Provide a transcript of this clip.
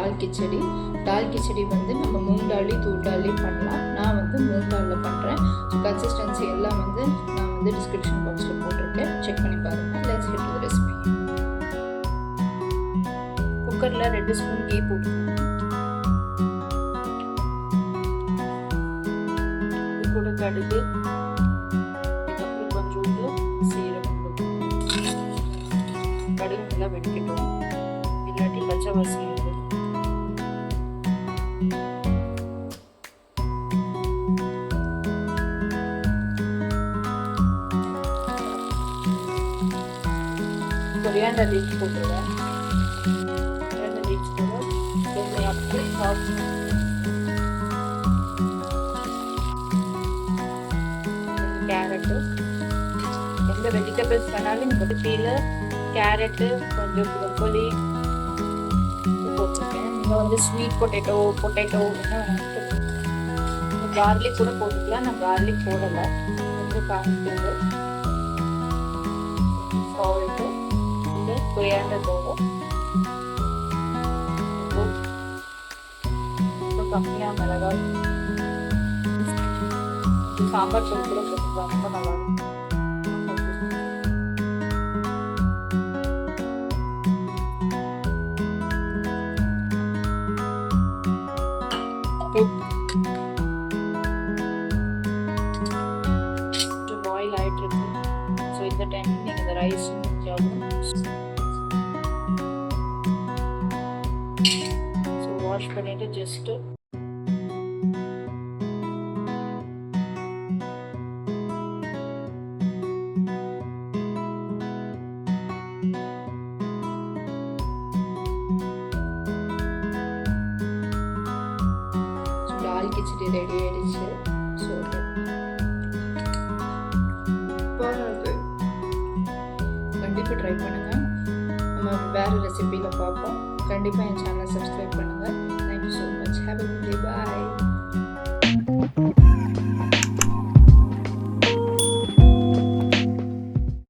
டால் கிச்சடி. டால் கிச்சடி வந்து நம்ம மூங் டாலி தூர் டாலி பண்ணலாம். நான் வந்து மூங் டாலில் பண்ணுறேன். ஸோ கன்சிஸ்டன்சி எல்லாம் வந்து நான் வந்து டிஸ்கிரிப்ஷன் பாக்ஸில் போட்டிருக்கேன், செக் பண்ணி பாருங்கள். Let's get to the recipe. குக்கரில் 2 ஸ்பூன் கீ போட்டுக்கோங்க. இது கூட கடுகு, அதுக்கப்புறம் கொஞ்சோண்டு சீரகம் போட்டுக்கோங்க. கடுகு நல்லா வெடிக்கட்டும், இல்லாட்டி பச்சை வாசனை இருக்கும். கொரியாண்டர் லீவ்ஸ் போட்டுருவேன். 2 லீவ்ஸ் கூட எண்ணெய் அப்படி சாப்பிட்டு கேரட்டு, எந்த வெஜிடபிள்ஸ் வேணாலும் இந்த பீல கேரட்டு, கொஞ்சம் ப்ரோக்கோலி போட்டிருக்கேன். இங்கே வந்து ஸ்வீட் பொட்டேட்டோ என்ன கார்லிக் கூட போட்டுக்கலாம். நான் கார்லிக் போடலை. கொஞ்சம் காய்ச்சிட்டு சால்ட்டு, கொரியாண்டர் பவுடர், கம்மியாக மிளகாய், சாம்பார் தூள் கூட போட்டுக்கலாம், ரொம்ப நல்லா இருக்கும். பாயில் ஆகிட்டு இருக்கு. ஸோ இந்த டைம் நீங்கள் இந்த ரைஸ் வாஷ் பண்ணிட்டு ஜஸ்ட் டால் கிச்சடி ரெடி ஆயிடுச்சு. ஸோ கண்டிப்பாக ட்ரை பண்ணுங்கள். நம்ம வேறு ரெசிபியில் பார்ப்போம். கண்டிப்பாக என் சேனலை சப்ஸ்கிரைப் பண்ணுங்கள்.